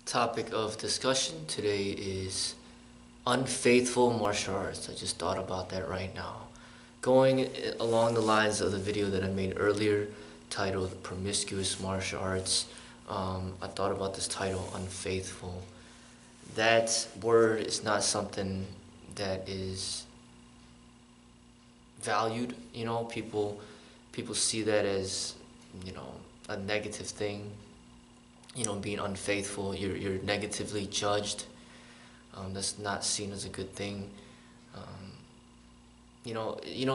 Topic of discussion today is unfaithful martial arts. I just thought about that right now. Going along the lines of the video that I made earlier, titled Promiscuous Martial Arts, I thought about this title, Unfaithful. That word is not something that is valued. People see that as, a negative thing. Being unfaithful, you're negatively judged. That's not seen as a good thing.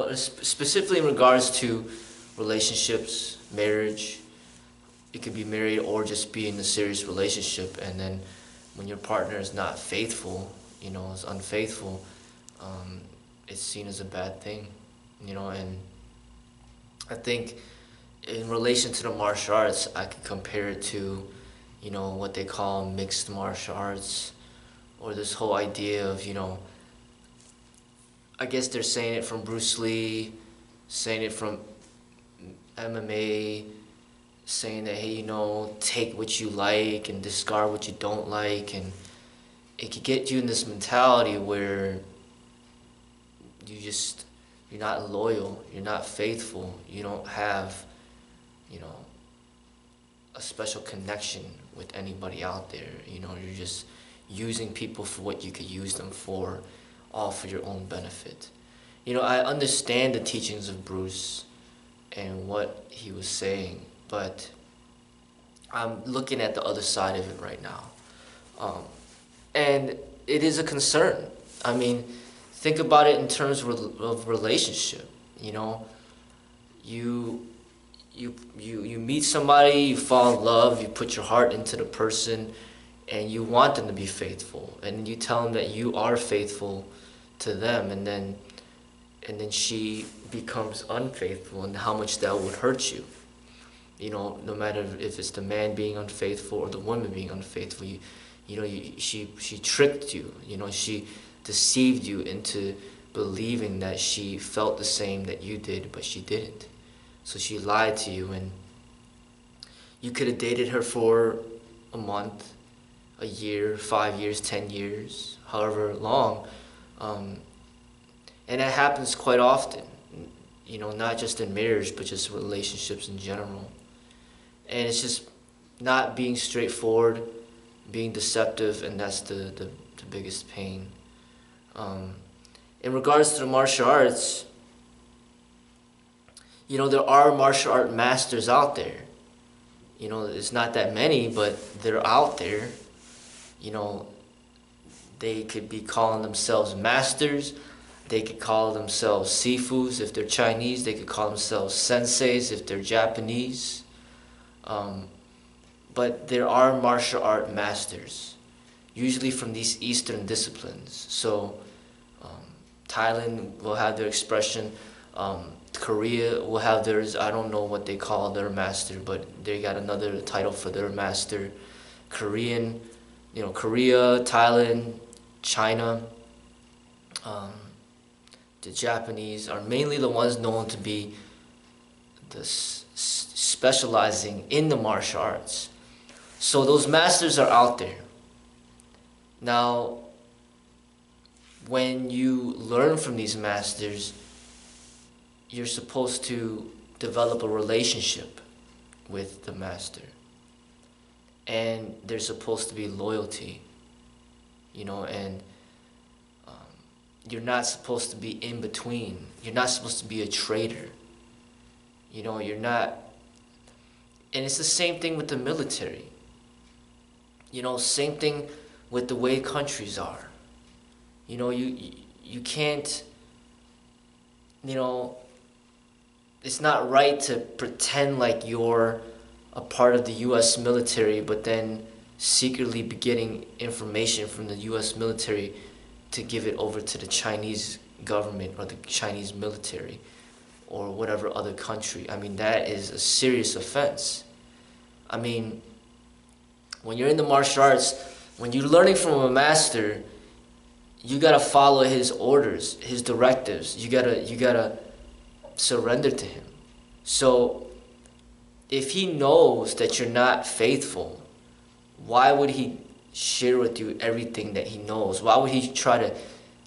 Specifically in regards to relationships, marriage. You could be married or just be in a serious relationship, and then when your partner is not faithful, is unfaithful, it's seen as a bad thing. And I think in relation to the martial arts, I could compare it to, what they call mixed martial arts, or this whole idea of, I guess they're saying it from Bruce Lee, saying it from MMA, saying that, hey, take what you like and discard what you don't like, and it could get you in this mentality where you're not loyal, you're not faithful, you don't have, a special connection with anybody out there. You're just using people for what you could use them for, all for your own benefit. I understand the teachings of Bruce and what he was saying, but I'm looking at the other side of it right now. And it is a concern. I mean, think about it in terms of relationship. You meet somebody, you fall in love, you put your heart into the person, and you want them to be faithful, and you tell them that you are faithful to them, and then she becomes unfaithful, and how much that would hurt you. No matter if it's the man being unfaithful or the woman being unfaithful, she tricked you. She deceived you into believing that she felt the same that you did, but she didn't. So she lied to you, and you could have dated her for a month, a year, 5 years, 10 years, however long. And that happens quite often, not just in marriage, but just relationships in general. And it's just not being straightforward, being deceptive, and that's the biggest pain. In regards to the martial arts, there are martial art masters out there. It's not that many, but they're out there. They could be calling themselves masters. They could call themselves sifus if they're Chinese. They could call themselves senseis if they're Japanese. But there are martial art masters, usually from these Eastern disciplines. So Thailand will have their expression. Korea will have theirs. I don't know what they call their master, but they got another title for their master. Korea, Thailand, China, the Japanese are mainly the ones known to be specializing in the martial arts. So those masters are out there. Now, when you learn from these masters, you're supposed to develop a relationship with the master. And there's supposed to be loyalty, and you're not supposed to be in between. You're not supposed to be a traitor. You're not. And it's the same thing with the military. Same thing with the way countries are. You can't, it's not right to pretend like you're a part of the U.S. military, but then secretly be getting information from the U.S. military to give it over to the Chinese government or the Chinese military or whatever other country. I mean, that is a serious offense. I mean, when you're in the martial arts, when you're learning from a master, you gotta follow his orders, his directives. You gotta surrender to him. So if he knows that you're not faithful, why would he share with you everything that he knows? Why would he try to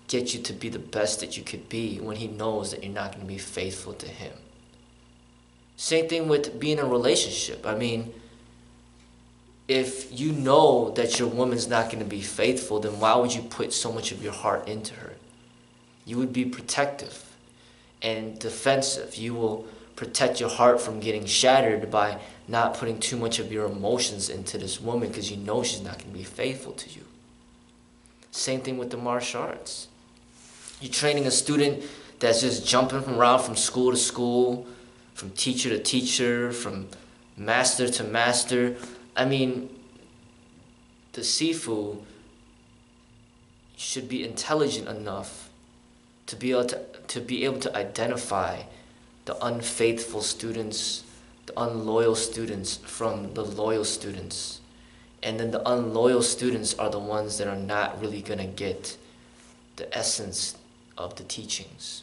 get you to be the best that you could be when he knows that you're not going to be faithful to him? Same thing with being in a relationship. I mean, if you know that your woman's not going to be faithful, then why would you put so much of your heart into her? You would be protective and defensive. You will protect your heart from getting shattered by not putting too much of your emotions into this woman because you know she's not going to be faithful to you. Same thing with the martial arts. You're training a student that's just jumping around from school to school, from teacher to teacher, from master to master. I mean, the Sifu should be intelligent enough to be able to identify the unfaithful students, the unloyal students from the loyal students. And then the unloyal students are the ones that are not really going to get the essence of the teachings.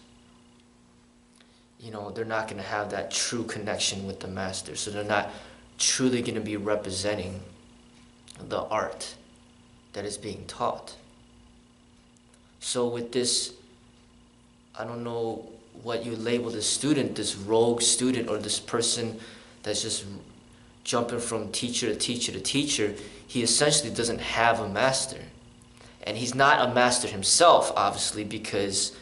You know, they're not going to have that true connection with the master. So they're not truly going to be representing the art that is being taught. So with this, I don't know what you label this student, this rogue student, or this person that's just jumping from teacher to teacher to teacher, he essentially doesn't have a master. And he's not a master himself, obviously, because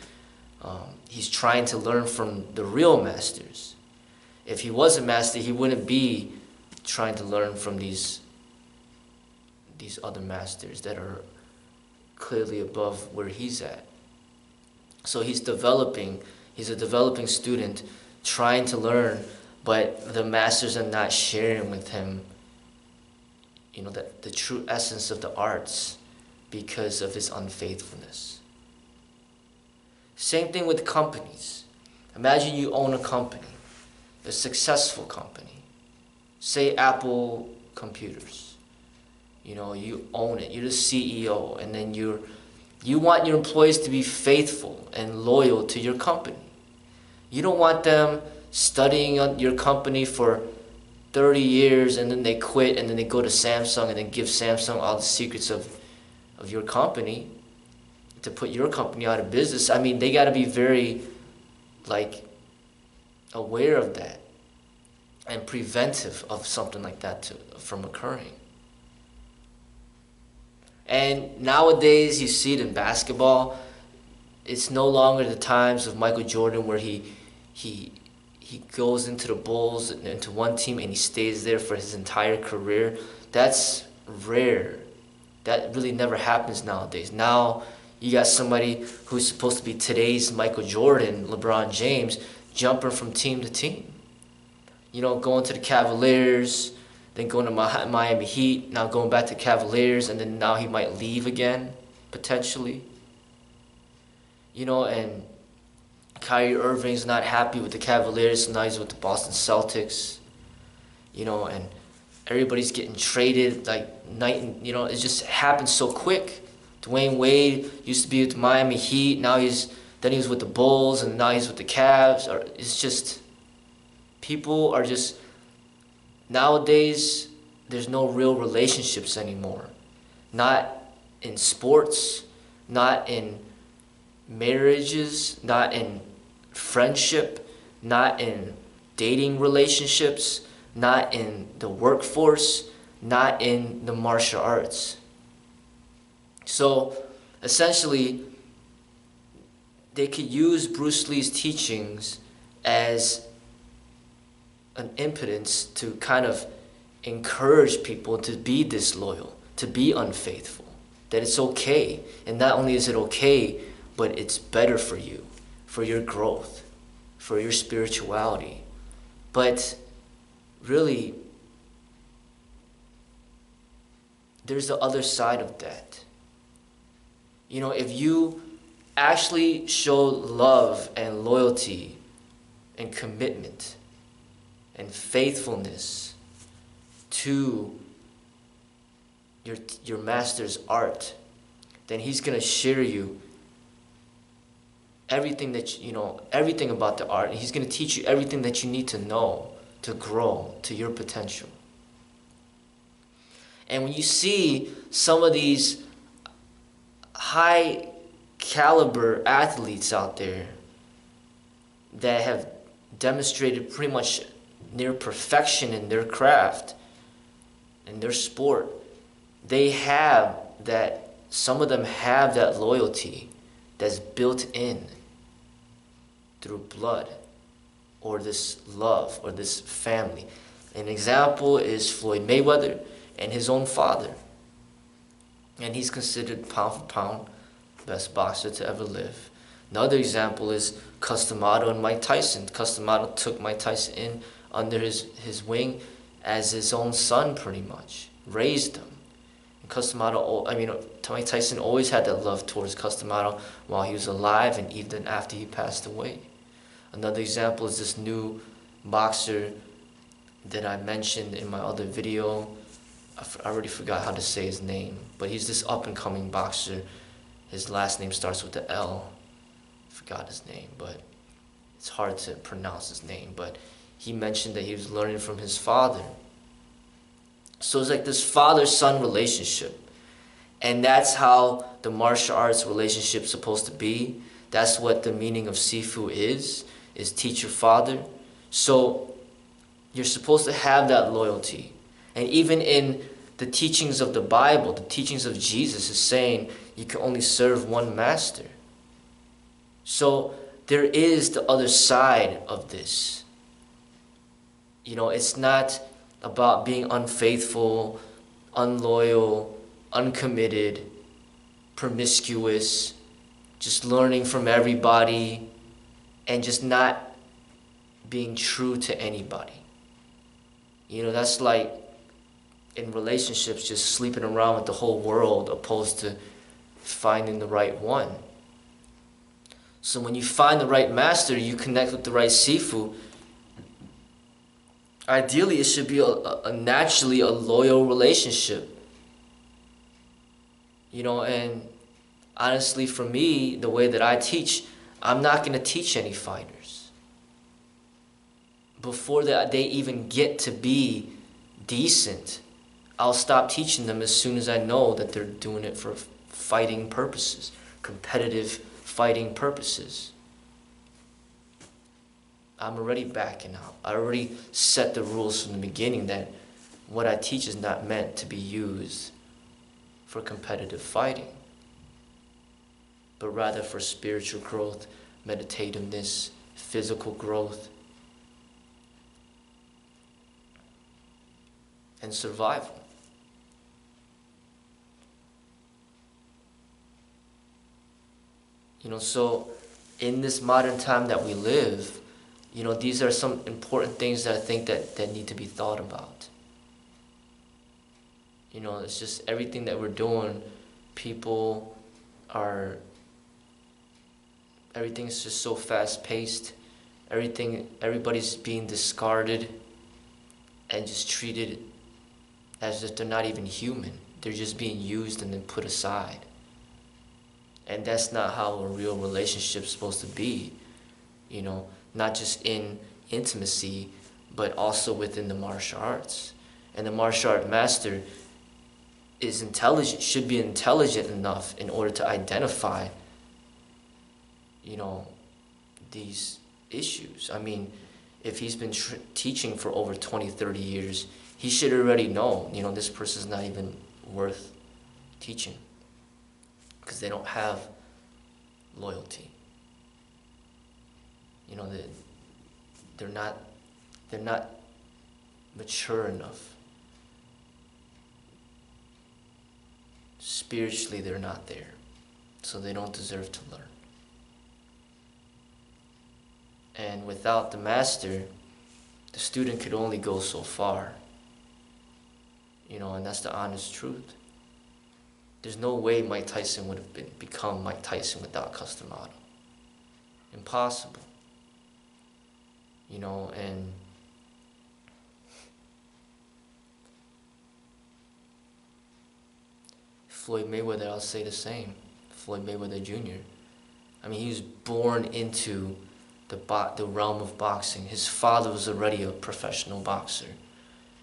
he's trying to learn from the real masters. If he was a master, he wouldn't be trying to learn from these other masters that are clearly above where he's at. So he's a developing student trying to learn, but the masters are not sharing with him, you know, the true essence of the arts because of his unfaithfulness. Same thing with companies. Imagine you own a company, a successful company, say Apple Computers. You know, you own it, you're the CEO, and then you want your employees to be faithful and loyal to your company. You don't want them studying on your company for 30 years and then they quit and then they go to Samsung and then give Samsung all the secrets of your company to put your company out of business. I mean, they got to be very, aware of that and preventive of something like that from occurring. And nowadays, you see it in basketball. It's no longer the times of Michael Jordan where he goes into the Bulls, into one team, and he stays there for his entire career. That's rare. That really never happens nowadays. Now, you got somebody who's supposed to be today's Michael Jordan, LeBron James, jumping from team to team. You know, going to the Cavaliers, then going to Miami Heat, now going back to Cavaliers, and then now he might leave again, potentially. You know, and Kyrie Irving's not happy with the Cavaliers, so now he's with the Boston Celtics. You know, and everybody's getting traded it just happens so quick. Dwayne Wade used to be with the Miami Heat, then he was with the Bulls, and now he's with the Cavs. It's just, people are just, nowadays, there's no real relationships anymore. Not in sports, not in marriages, not in friendship, not in dating relationships, not in the workforce, not in the martial arts. So essentially, they could use Bruce Lee's teachings as an impotence to kind of encourage people to be disloyal, to be unfaithful, that it's okay. And not only is it okay, but it's better for you, for your growth, for your spirituality. But really, there's the other side of that. You know, if you actually show love and loyalty and commitment and faithfulness to your master's art, then he's going to share you everything everything about the art, and he's going to teach you everything that you need to know to grow to your potential. And when you see some of these high caliber athletes out there that have demonstrated pretty much near perfection in their craft, in their sport, they have that, some of them have that loyalty that's built in through blood or this love or this family. An example is Floyd Mayweather and his own father. And he's considered pound for pound best boxer to ever live. Another example is Cus D'Amato and Mike Tyson. Cus D'Amato took Mike Tyson in under his wing as his own son, pretty much. Raised him. And Cus D'Amato, Mike Tyson always had that love towards Cus D'Amato while he was alive and even after he passed away. Another example is this new boxer that I mentioned in my other video. I already forgot how to say his name, but he's this up-and-coming boxer. His last name starts with the L. I forgot his name, but it's hard to pronounce his name. But he mentioned that he was learning from his father. So it's like this father-son relationship. And that's how the martial arts relationship is supposed to be. That's what the meaning of Sifu is teacher-father. So you're supposed to have that loyalty. And even in the teachings of the Bible, the teachings of Jesus is saying you can only serve one master. So there is the other side of this. It's not about being unfaithful, unloyal, uncommitted, promiscuous, just learning from everybody, and just not being true to anybody. That's like in relationships, just sleeping around with the whole world opposed to finding the right one. So when you find the right master, you connect with the right Sifu. Ideally, it should be a naturally a loyal relationship. And honestly, for me, the way that I teach, I'm not going to teach any fighters. Before they even get to be decent, I'll stop teaching them as soon as I know that they're doing it for fighting purposes, competitive fighting purposes. I'm already backing out. I already set the rules from the beginning that what I teach is not meant to be used for competitive fighting, but rather for spiritual growth, meditativeness, physical growth, and survival. So in this modern time that we live, these are some important things that I think that need to be thought about. It's just everything that we're doing, everything's just so fast-paced. Everybody's being discarded and just treated as if they're not even human. They're just being used and then put aside. And that's not how a real relationship's supposed to be. Not just in intimacy, but also within the martial arts. And the martial art master is intelligent, should be intelligent enough in order to identify, these issues. If he's been teaching for over 20, 30 years, he should already know, this person's not even worth teaching because they don't have loyalty. They're not mature enough. Spiritually, they're not there, so they don't deserve to learn. And without the master, the student could only go so far. And that's the honest truth. There's no way Mike Tyson would have become Mike Tyson without Cus D'Amato. Impossible. And Floyd Mayweather, I'll say the same. Floyd Mayweather Jr. He was born into the realm of boxing. His father was already a professional boxer.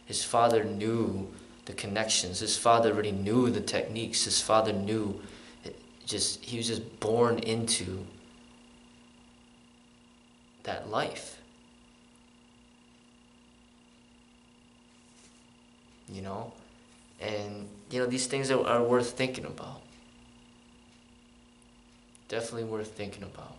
His father knew the connections. His father already knew the techniques. His father knew he was just born into that life. You know? And, these things are worth thinking about. Definitely worth thinking about.